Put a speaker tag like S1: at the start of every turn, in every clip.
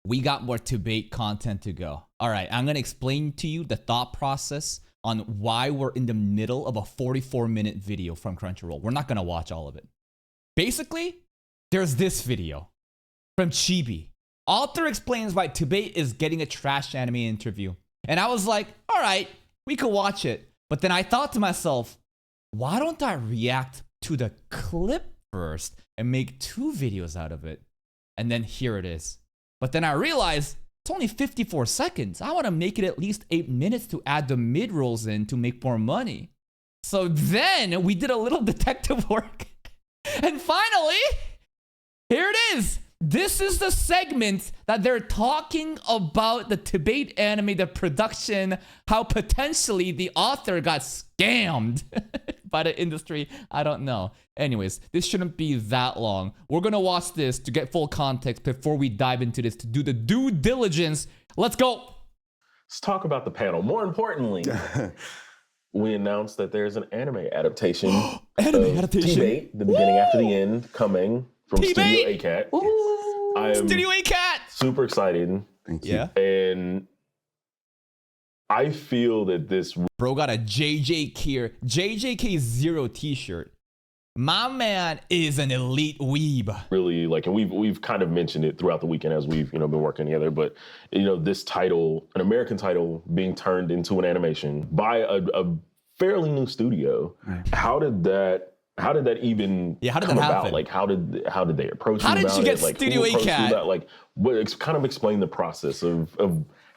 S1: we got more TBATE content to go. All right, I'm going to explain to you the thought process on why we're in the middle of a 44-minute video from Crunchyroll. We're not going to watch all of it. Basically, there's this video from Chibi. Author explains why TBATE is getting a trash anime interview. And I was like, all right, we could watch it. But then I thought to myself, why don't I react to the clip first and make 2 videos out of it? And then here it is. But then I realized it's only 54 seconds. I want to make it at least 8 minutes to add the mid-rolls in to make more money. So then we did a little detective work. And finally, here it is. This is the segment that they're talking about the TBATE anime, the production, how potentially the author got scammed by the industry. I don't know. Anyways, this shouldn't be that long. We're going to watch this to get full context before we dive into this, to do the due diligence. Let's go.
S2: Let's talk about the panel. More importantly, we announced that there's an anime adaptation.
S1: Anime adaptation.
S2: TBATE, The Beginning After the End, coming from
S1: TBATE.
S2: Studio ACAT. I am
S1: Studio ACAT.
S2: super excited.
S3: Thank you.
S1: Yeah.
S2: And I feel that this
S1: Bro got a JJK0 t-shirt. My man is an elite weeb.
S2: really like, and we've kind of mentioned it throughout the weekend as we've been working together. But this title, an American title, being turned into an animation by a fairly new studio.
S3: Right.
S2: How did that even
S1: how did
S2: come
S1: that
S2: about?
S1: happen?
S2: Like, how did they approach
S1: How
S2: you
S1: did
S2: about
S1: you get
S2: it? Like,
S1: Studio
S2: who approached you
S1: ACAT?
S2: about, like, kind of explain the process of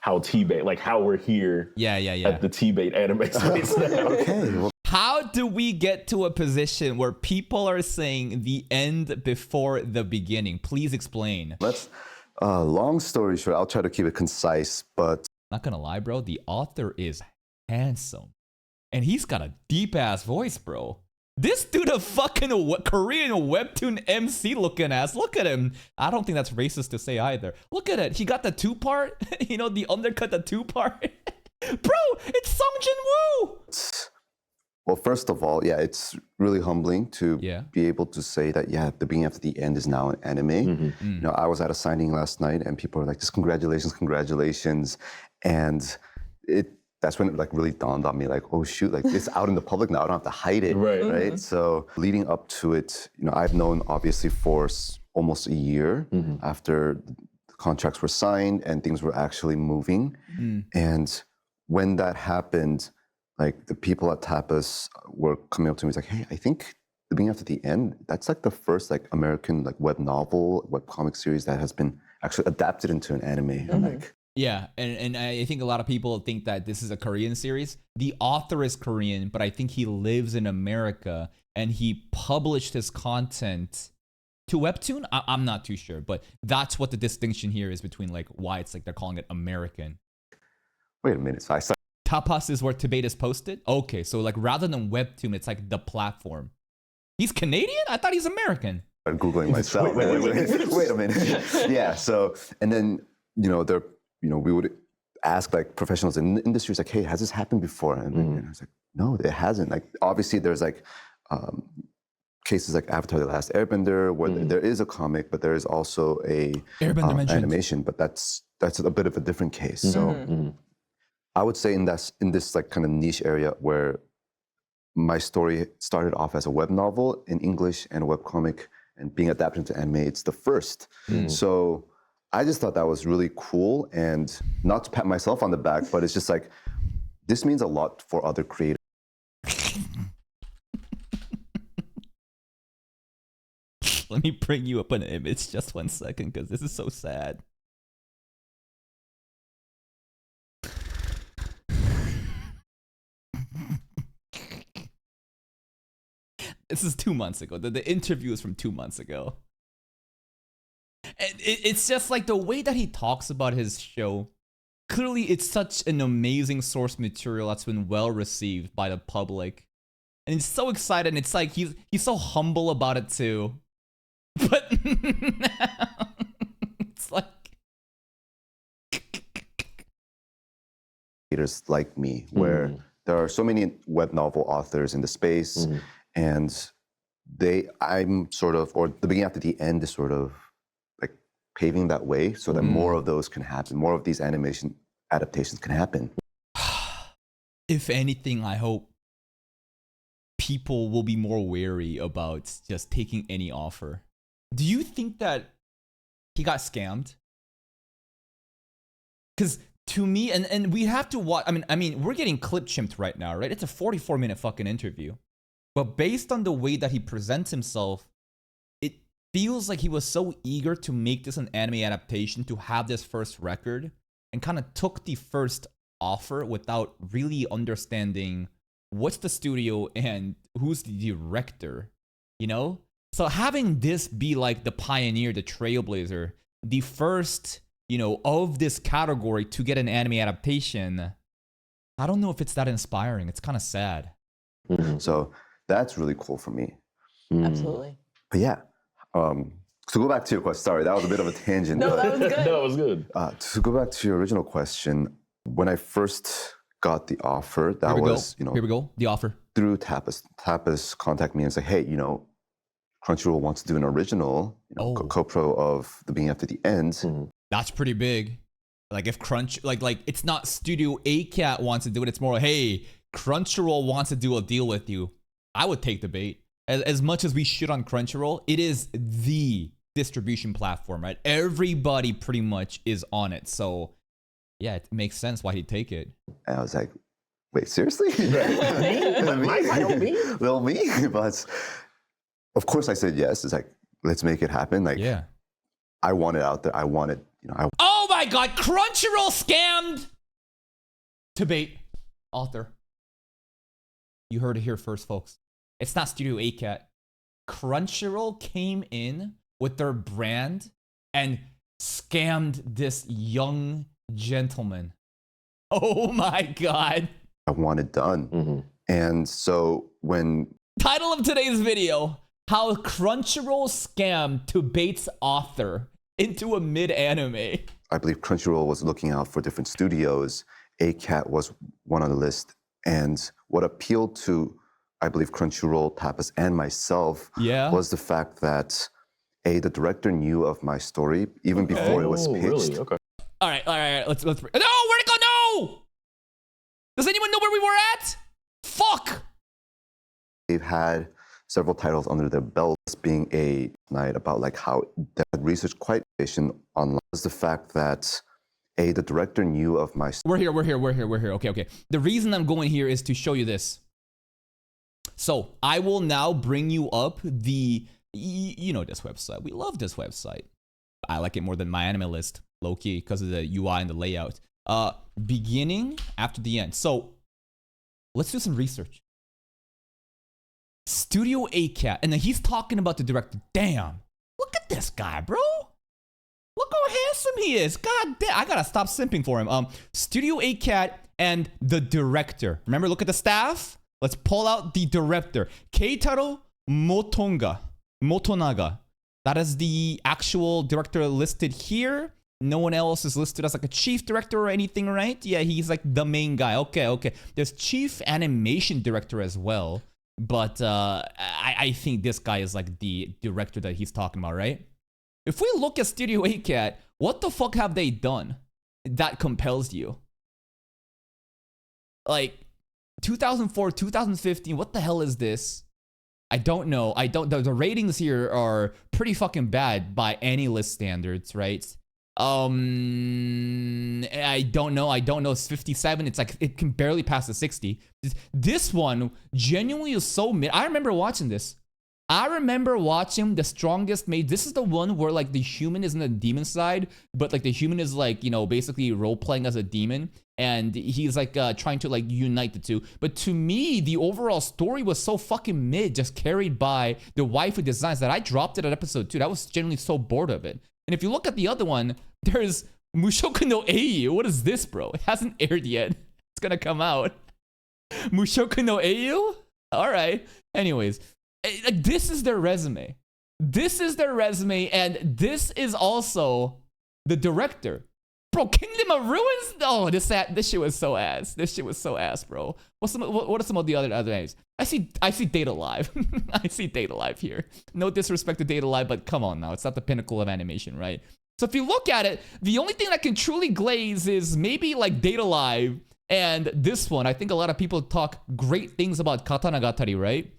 S2: how TBATE, like how we're here at the TBATE anime space now.
S3: Okay. Well,
S1: How do we get to a position where people are saying the end before the beginning? Please explain.
S3: let's. Long story short, I'll try to keep it concise, but
S1: Not gonna lie, bro. The author is handsome. And he's got a deep ass voice, bro. This dude a fucking Korean webtoon MC looking ass. Look at him. I don't think that's racist to say either. Look at it. He got the 2-part. The undercut, the 2-part. Bro, it's Sung Jin Woo.
S3: well, first of all, it's really humbling to be able to say that The Beginning After the End is now an anime. I was at a signing last night, and people were like, "Just congratulations!" And that's when it like really dawned on me, like, oh shoot, like it's out in the public now. I don't have to hide it, right? So leading up to it, I've known obviously for almost a year after the contracts were signed and things were actually moving. And when that happened, like the people at Tapas were coming up to me, like, hey, I think The Beginning After the End, that's like the first like American like web novel, web comic series that has been actually adapted into an anime. I'm like,
S1: yeah, and I think a lot of people think that this is a Korean series. The author is Korean, but I think he lives in America, and he published his content to Webtoon. I'm not too sure, but that's what the distinction here is between like why it's like they're calling it American.
S3: wait a minute. So I started
S1: Tapas is where TBATE is posted? Okay, so like rather than Webtoon, it's like the platform. He's Canadian? I thought he's American.
S3: Googling myself. Wait a minute. Yeah. So, and then, we would ask like professionals in the industry, like, hey, has this happened before? And I was like, no, it hasn't. Like, obviously there's like cases like Avatar: The Last Airbender, where there is a comic, but there is also a animation, but that's a bit of a different case. So I would say in this like kind of niche area where my story started off as a web novel in English and a web comic and being adapted into anime, it's the first. So I just thought that was really cool, and not to pat myself on the back, but it's just like, this means a lot for other creators.
S1: Let me bring you up an image just 1 second, because this is so sad. This is 2 months ago. The interview is from 2 months ago. And it's just like the way that he talks about his show. Clearly, it's such an amazing source material that's been well received by the public. And he's so excited, and it's like he's so humble about it too. But it's like
S3: Creators like me, where there are so many web novel authors in the space, and I'm sort of, or The Beginning After the End is sort of like paving that way so that more of those can happen, more of these animation adaptations can happen.
S1: If anything, I hope people will be more wary about just taking any offer. Do you think that he got scammed? Because to me, and we have to watch, I mean, we're getting clip chimped right now, right? It's a 44-minute fucking interview. But based on the way that he presents himself, it feels like he was so eager to make this an anime adaptation, to have this first record, and kind of took the first offer without really understanding what's the studio and who's the director, you know? So having this be like the pioneer, the trailblazer, the first, you know, of this category to get an anime adaptation, I don't know if it's that inspiring. It's kind of sad.
S3: So that's really cool for me.
S4: Absolutely.
S3: But yeah, to go back to your question, sorry, that was a bit of a tangent.
S4: No, that was good.
S2: That was good.
S3: To go back to your original question, when I first got the offer, that was, you know,
S1: here we go, the offer.
S3: Through Tapas. Tapas contacted me and said, hey, you know, Crunchyroll wants to do an original, you know, co-pro of The Beginning After the End.
S1: That's pretty big. Like if like it's not Studio ACAT wants to do it, it's more, hey, Crunchyroll wants to do a deal with you. I would take the bait. As much as we shit on Crunchyroll, it is the distribution platform, right? Everybody pretty much is on it. So yeah, it makes sense why he'd take it.
S3: And I was like, wait, seriously? Little me? But of course I said yes. It's like, let's make it happen. Like,
S1: yeah,
S3: I want it out there. I want it, you know.
S1: Oh my God, Crunchyroll scammed TBATE author. You heard it here first, folks. It's not Studio ACAT. Crunchyroll came in with their brand and scammed this young gentleman. Oh my God.
S3: I want it done. And so when...
S1: Title of today's video, how Crunchyroll scammed TBATE's author into a mid-anime.
S3: I believe Crunchyroll was looking out for different studios. ACAT was one on the list. And what appealed to, I believe, Crunchyroll, Tapas, and myself was the fact that, A, the director knew of my story even before it was pitched.
S2: Really? Okay.
S1: All right. Let's. No, where'd it go? No! Does anyone know where we were at? Fuck!
S3: They've had several titles under their belts, being a night about like how they had researched quite online. Was the fact that, A, the director knew of my story.
S1: We're here. Okay. The reason I'm going here is to show you this. So I will now bring you up the, you know, this website. We love this website. I like it more than my anime list, low-key, because of the UI and the layout. Beginning after the end. So let's do some research. Studio ACAT, and then he's talking about the director. Damn, look at this guy, bro. Look how handsome he is. God damn, I gotta stop simping for him. Studio ACAT and the director. Remember, look at the staff. Let's pull out the director. Keitaro Motonaga. That is the actual director listed here. No one else is listed as like a chief director or anything, right? Yeah, he's like the main guy. Okay. There's chief animation director as well. But I think this guy is like the director that he's talking about, right? If we look at Studio ACAT, what the fuck have they done that compels you? Like, 2004, 2015, what the hell is this? I don't know. The ratings here are pretty fucking bad by any list standards, right? I don't know. It's 57. It's like, it can barely pass the 60. This one genuinely is so mid. I remember watching this. I remember watching The Strongest Made. This is the one where like the human is in the demon side, but like the human is like, you know, basically role playing as a demon. And he's like trying to like unite the two. But to me, the overall story was so fucking mid, just carried by the waifu designs, that I dropped it at episode 2. I was genuinely so bored of it. And if you look at the other one, there's Mushoku no Eiyu. What is this, bro? It hasn't aired yet. It's gonna come out. Mushoku no Eiyu? All right. Anyways, like, this is their resume. This is their resume, and this is also the director. Bro, Kingdom of Ruins? Oh, this shit was so ass. This shit was so ass, bro. What are some of the other names? I see Date Alive. I see Date Alive here. No disrespect to Date Alive, but come on now. It's not the pinnacle of animation, right? So if you look at it, the only thing that can truly glaze is maybe like Data Live and this one. I think a lot of people talk great things about Katanagatari, right?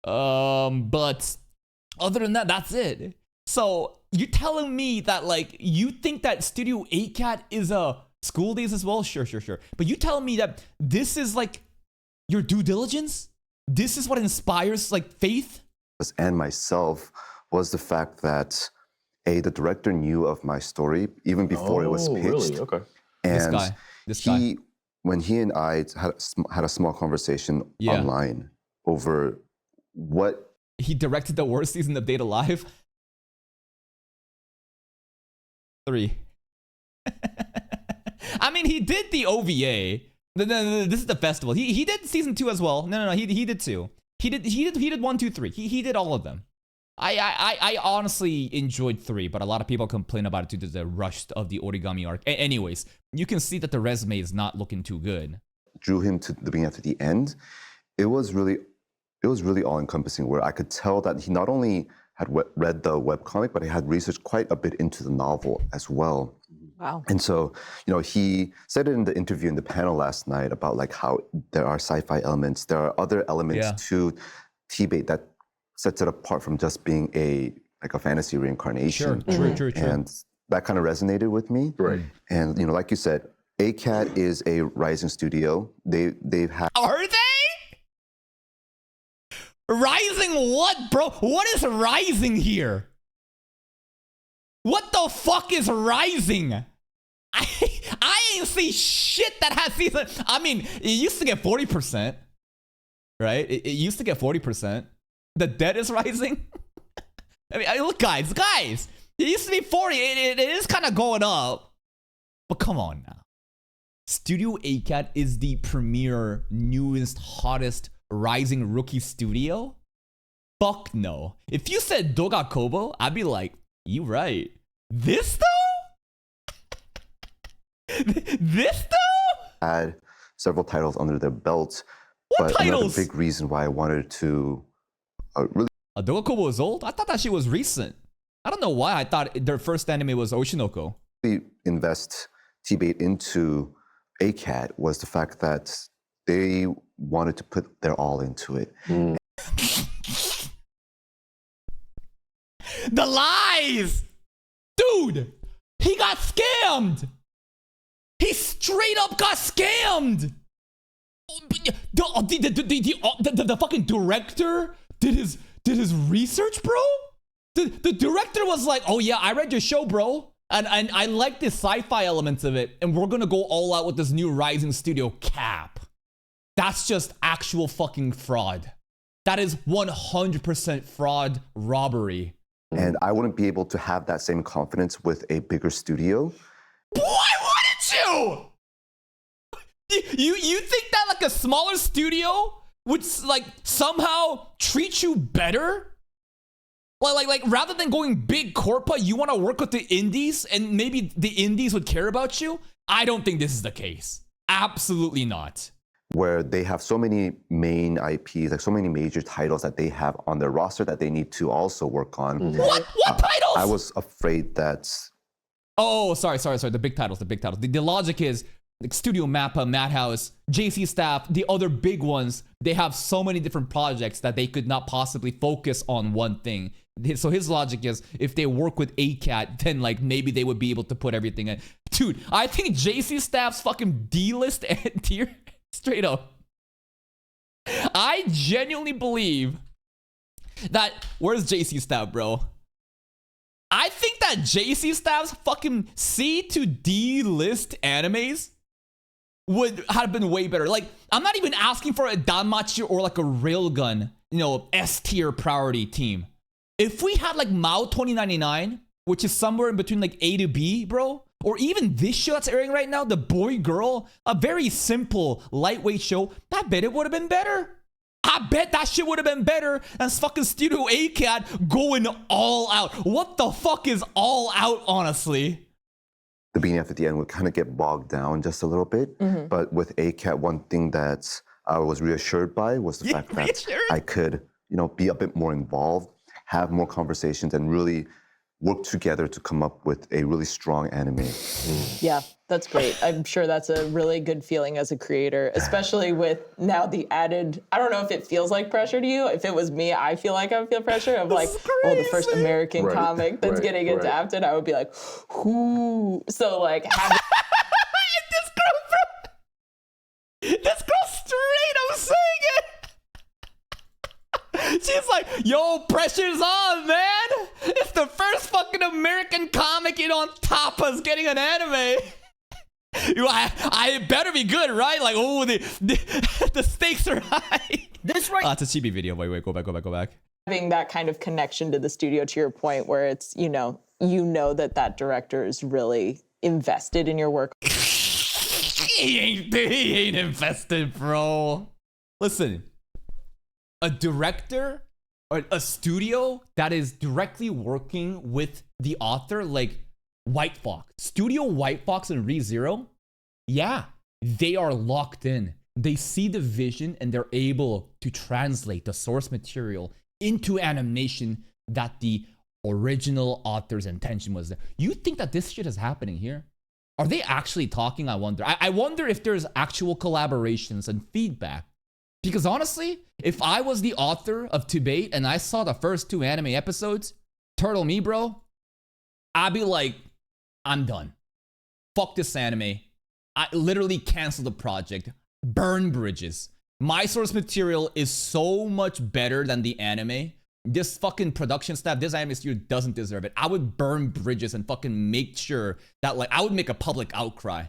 S1: But other than that, that's it. So you're telling me that like you think that Studio 8 is a School Days as well? Sure. But you telling me that this is like your due diligence? This is what inspires like faith?
S3: And myself was the fact that the director knew of my story even before it was pitched.
S2: Really? Okay.
S3: And
S1: this guy.
S3: When he and I had a small conversation online over what
S1: he directed the worst season of Data Live. 3. I mean, he did the OVA. This is the festival. He did season 2 as well. No. He did 2. He did 1, 2, 3. He did all of them. I honestly enjoyed 3, but a lot of people complain about it due to the rush of the Origami arc. Anyways, you can see that the resume is not looking too good.
S3: Drew him to the beginning to the end. It was really all encompassing, where I could tell that he not only had read the webcomic, but he had researched quite a bit into the novel as well.
S4: Wow.
S3: And so, he said it in the interview in the panel last night about like how there are sci-fi elements, there are other elements to TBATE that sets it apart from just being a fantasy reincarnation.
S1: True.
S3: And that kind of resonated with me.
S2: Right.
S3: And like you said, ACAT is a rising studio. They've had.
S1: Are they? Rising what, bro? What is rising here? What the fuck is rising? I ain't see shit that has season. I mean, it used to get 40%, right? It used to get 40%. The dead is rising. I mean, look, guys, it used to be 40. It is kind of going up, but come on now. Studio ACAT is the premier, newest, hottest, rising rookie studio? Fuck no. If you said Doga Kobo, I'd be like, you right. This though? This though?
S3: Had several titles under their belt.
S1: What
S3: but
S1: titles?
S3: Another big reason why I wanted to really.
S1: Doga Kobo was old? I thought that shit was recent. I don't know why I thought their first anime was Oshinoko.
S3: Invest TBATE into ACAT was the fact that they wanted to put their all into it.
S1: The lies! Dude! He got scammed! He straight up got scammed! The fucking director did his research, bro? The director was like, oh yeah, I read your show, bro. And I like the sci-fi elements of it, and we're gonna go all out with this new rising studio cap. That's just actual fucking fraud. That is 100% fraud robbery.
S3: And I wouldn't be able to have that same confidence with a bigger studio.
S1: Why wouldn't you? You think that like a smaller studio would like somehow treat you better? Like rather than going big corpa, you want to work with the indies and maybe the indies would care about you? I don't think this is the case. Absolutely not.
S3: Where they have so many main IPs, like so many major titles that they have on their roster that they need to also work on.
S1: What titles?
S3: I was afraid that.
S1: Oh, sorry. The big titles. The logic is like Studio Mappa, Madhouse, JC Staff, the other big ones. They have so many different projects that they could not possibly focus on one thing. So his logic is if they work with ACAT, then like maybe they would be able to put everything in. Dude, I think JC Staff's fucking D-list and tier. Straight up. I genuinely believe that. Where's JC Staff, bro? I think that JC Staff's fucking C to D list animes would have been way better. Like, I'm not even asking for a Danmachi or like a Railgun, S tier priority team. If we had like Mao 2099, which is somewhere in between like A to B, bro. Or even this show that's airing right now, The Boy Girl, a very simple, lightweight show, I bet it would have been better. I bet that shit would have been better than fucking Studio ACAT going all out. What the fuck is all out, honestly?
S3: The beginning at the end would kind of get bogged down just a little bit. But with ACAT, one thing that I was reassured by was the fact that I could, be a bit more involved, have more conversations, and really work together to come up with a really strong anime.
S4: Yeah, that's great. I'm sure that's a really good feeling as a creator, especially with now the added, I don't know if it feels like pressure to you. If it was me, I feel like I would feel pressure of like, oh, the first American comic that's getting adapted. I would be like, whoo. So like having
S1: this girl straight up saying it. She's like, yo, pressure's on, man. It's the first fucking American comic on top of us getting an anime. I better be good, right? Like, oh, the stakes are high.
S4: This right.
S1: It's a chibi video. Wait, go back.
S4: Having that kind of connection to the studio, to your point, where it's, you know that director is really invested in your work.
S1: He ain't invested, bro. Listen, a director or a studio that is directly working with the author, like White Fox, Studio White Fox and ReZero, yeah, they are locked in. They see the vision and they're able to translate the source material into animation that the original author's intention was there. You think that this shit is happening here? Are they actually talking? I wonder. I wonder if there's actual collaborations and feedback. Because honestly, if I was the author of TBATE and I saw the first 2 anime episodes, turtle me, bro, I'd be like, I'm done. Fuck this anime. I literally cancel the project. Burn bridges. My source material is so much better than the anime. This fucking production staff, this anime studio doesn't deserve it. I would burn bridges and fucking make sure that, like, I would make a public outcry.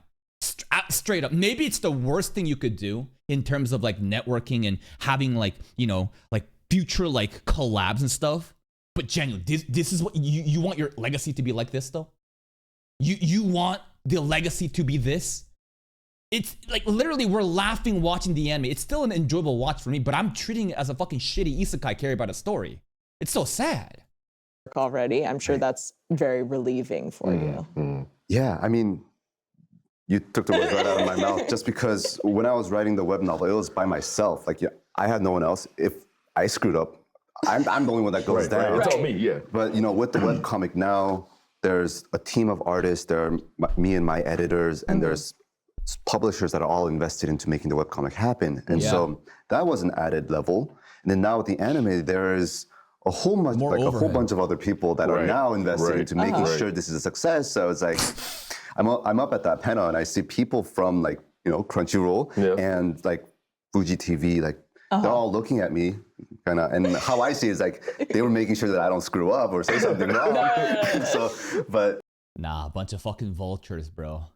S1: Straight up. Maybe it's the worst thing you could do in terms of like networking and having like, you know, like future like collabs and stuff. But genuinely, this is what you want your legacy to be like this though? You want the legacy to be this? It's like literally we're laughing watching the anime. It's still an enjoyable watch for me, but I'm treating it as a fucking shitty isekai carried by the story. It's so sad.
S4: Already, I'm sure that's very relieving for you.
S3: Yeah, I mean, you took the words right out of my mouth, just because when I was writing the web novel, it was by myself. Like, yeah, I had no one else. If I screwed up, I'm the only one that goes down.
S2: Right. It's all me, yeah.
S3: But, you know, with the webcomic now, there's a team of artists, there are me and my editors, and there's publishers that are all invested into making the webcomic happen. And so that was an added level. And then now with the anime, there's a whole bunch of other people that are now invested into making sure this is a success. So it's like, I'm up at that panel and I see people from like, you know, Crunchyroll and like Fuji TV, like they're all looking at me kind of, and how I see it is like, they were making sure that I don't screw up or say something wrong.
S1: Nah, a bunch of fucking vultures, bro.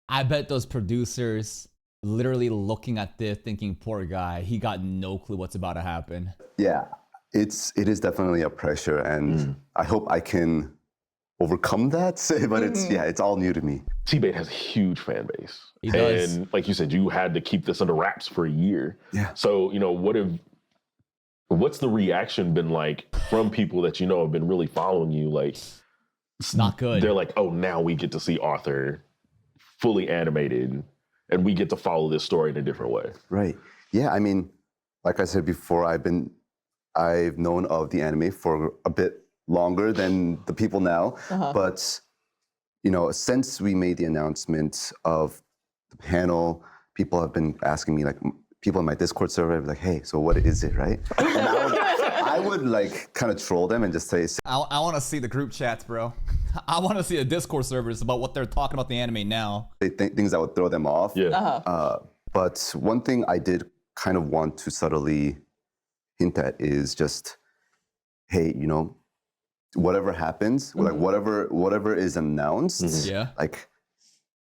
S1: I bet those producers literally looking at this thinking, poor guy, he got no clue what's about to happen.
S3: Yeah, it is definitely a pressure, and I hope I can overcome that, but it's all new to me.
S2: TBATE has a huge fan base.
S1: He does.
S2: And like you said, you had to keep this under wraps for a year.
S3: Yeah.
S2: So, you know, what's the reaction been like from people that you know have been really following you? Like,
S1: it's not good.
S2: They're like, oh, now we get to see Arthur fully animated and we get to follow this story in a different way.
S3: Right. Yeah, I mean, like I said before, I've known of the anime for a bit longer than the people now, but you know, since we made the announcement of the panel, people have been asking me, like people in my Discord server, like, hey, so what is it, right? And I would like kind of troll them and just say,
S1: I want to see the group chats, bro. I want to see the Discord servers about what they're talking about the anime now.
S3: Things that would throw them off.
S2: Yeah.
S3: But one thing I did kind of want to subtly hint at is just, hey, you know, whatever happens, like whatever is announced, like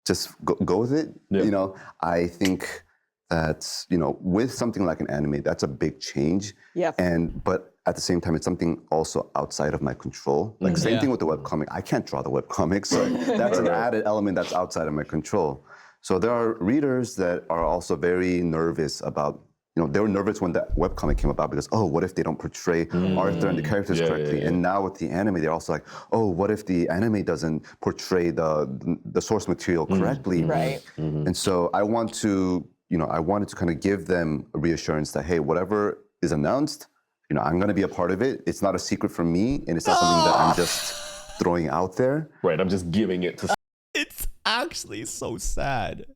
S3: just go with it. You know, I think that, you know, with something like an anime, that's a big change. But at the same time, it's something also outside of my control. Like same thing with the webcomic. I can't draw the webcomic, so that's an added element that's outside of my control. So there are readers that are also very nervous about, you know, they were nervous when that webcomic came about because, oh, what if they don't portray Arthur and the characters correctly? And now with the anime, they're also like, oh, what if the anime doesn't portray the source material correctly? And so I wanted to kind of give them a reassurance that, hey, whatever is announced, you know, I'm going to be a part of it. It's not a secret from me, and it's not something that I'm just throwing out there.
S2: Right, I'm just giving it to.
S1: It's actually so sad.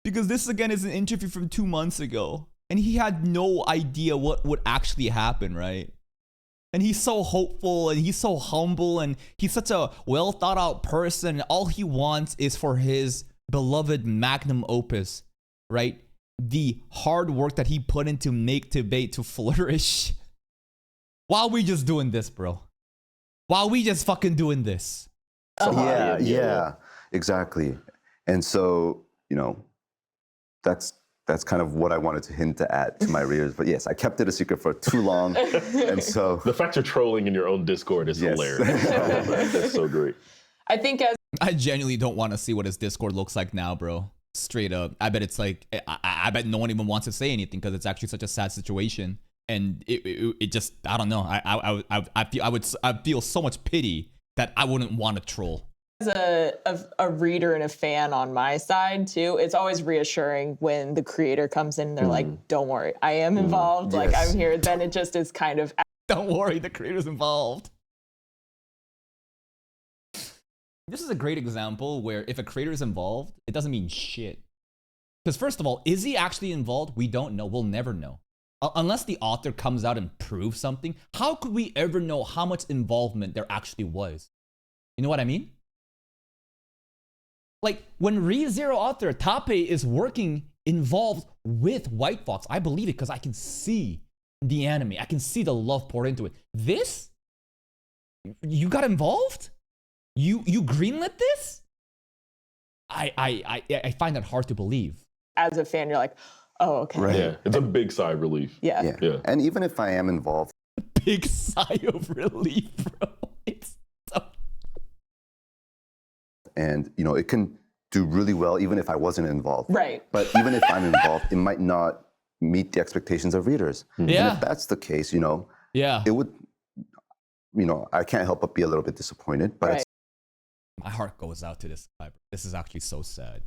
S1: Because this, again, is an interview from 2 months ago. And he had no idea what would actually happen, right? And he's so hopeful and he's so humble and he's such a well thought out person. All he wants is for his beloved magnum opus, right? The hard work that he put into make TBATE to flourish. While we just doing this, bro. While we just fucking doing this.
S3: Yeah, exactly. And so, you know, that's kind of what I wanted to hint at to my readers. But yes, I kept it a secret for too long. And so
S2: the fact you're trolling in your own Discord is hilarious. That's so great.
S1: I genuinely don't want to see what his Discord looks like now, bro. Straight up. I bet it's like, I bet no one even wants to say anything because it's actually such a sad situation. And it just, I don't know. I feel so much pity that I wouldn't want to troll.
S4: As a reader and a fan on my side too, it's always reassuring when the creator comes in and they're like, don't worry, I am involved. Like, I'm here. Then it just is kind of,
S1: don't worry, the creator's involved. This is a great example where if a creator is involved, it doesn't mean shit. Because first of all, is he actually involved? We don't know. We'll never know. Unless the author comes out and proves something, how could we ever know how much involvement there actually was? You know what I mean? Like, when ReZero author TBATE is working involved with White Fox, I believe it because I can see the anime. I can see the love poured into it. This? You got involved? You greenlit this? I find that hard to believe.
S4: As a fan, you're like, oh, okay.
S3: Right.
S2: Yeah, it's a big sigh of relief.
S4: Yeah.
S3: And even if I am involved,
S1: Big sigh of relief, bro. It's so...
S3: And, you know, it can do really well even if I wasn't involved.
S4: Right.
S3: But even if I'm involved, it might not meet the expectations of readers.
S1: Yeah.
S3: And if that's the case, you know, it would, you know, I can't help but be a little bit disappointed. But
S1: my heart goes out to this guy. This is actually so sad.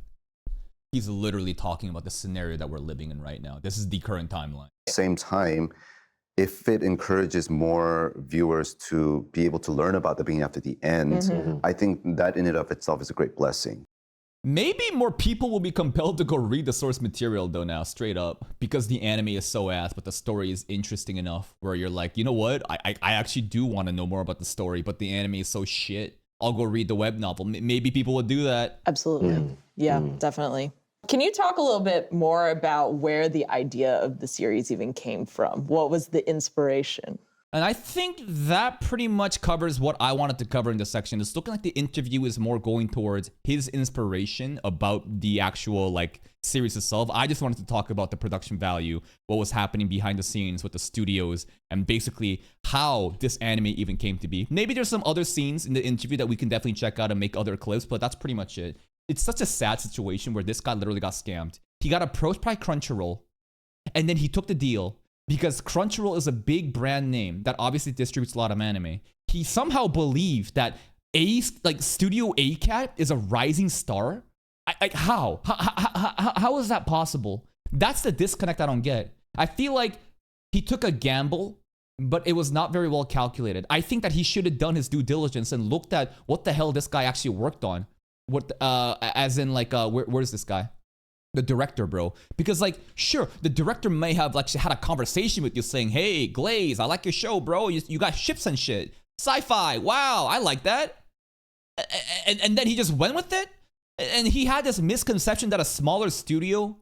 S1: He's literally talking about the scenario that we're living in right now. This is the current timeline.
S3: At the same time, if it encourages more viewers to be able to learn about the beginning after the end, I think that in and of itself is a great blessing.
S1: Maybe more people will be compelled to go read the source material though now, straight up, because the anime is so ass, but the story is interesting enough where you're like, you know what? I actually do want to know more about the story, but the anime is so shit. I'll go read the web novel. Maybe people would do that.
S4: Absolutely. Yeah, definitely. Can you talk a little bit more about where the idea of the series even came from? What was the inspiration?
S1: And I think that pretty much covers what I wanted to cover in this section. It's looking like the interview is more going towards his inspiration about the actual like series itself. I just wanted to talk about the production value, what was happening behind the scenes with the studios, and basically how this anime even came to be. Maybe there's some other scenes in the interview that we can definitely check out and make other clips, but that's pretty much it. It's such a sad situation where this guy literally got scammed. He got approached by Crunchyroll, and then he took the deal because Crunchyroll is a big brand name that obviously distributes a lot of anime. He somehow believed that Studio ACAT is a rising star. How? How is that possible? That's the disconnect I don't get. I feel like he took a gamble, but it was not very well calculated. I think that he should have done his due diligence and looked at what the hell this guy actually worked on. What, as in like, where's this guy? The director, bro. Because like, sure, the director may have like had a conversation with you saying, hey, Glaze, I like your show, bro. You got ships and shit. Sci-fi, wow, I like that. And then he just went with it? And he had this misconception that a smaller studio,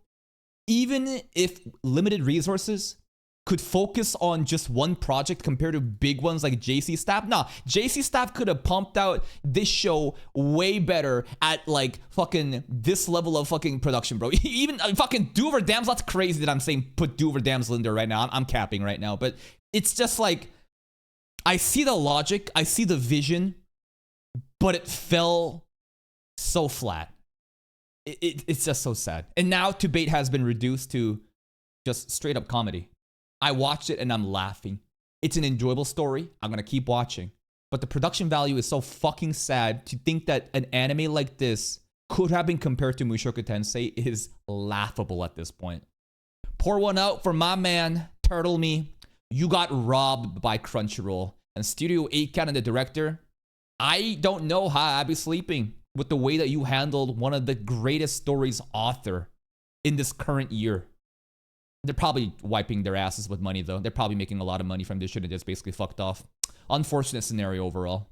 S1: even if limited resources, could focus on just one project compared to big ones like JC Staff. Nah, JC Staff could have pumped out this show way better at like fucking this level of fucking production, bro. Even fucking Do Over Damsel, that's crazy that I'm saying put Do Over Damsel in there right now. I'm capping right now, but it's just like, I see the logic, I see the vision, but it fell so flat. It's just so sad. And now TBATE has been reduced to just straight up comedy. I watched it and I'm laughing. It's an enjoyable story. I'm gonna keep watching. But the production value is so fucking sad. To think that an anime like this could have been compared to Mushoku Tensei is laughable at this point. Pour one out for my man, Turtle Me. You got robbed by Crunchyroll. And Studio 8 Cat and the director, I don't know how I'd be sleeping with the way that you handled one of the greatest stories author in this current year. They're probably wiping their asses with money, though. They're probably making a lot of money from this shit and just basically fucked off. Unfortunate scenario overall.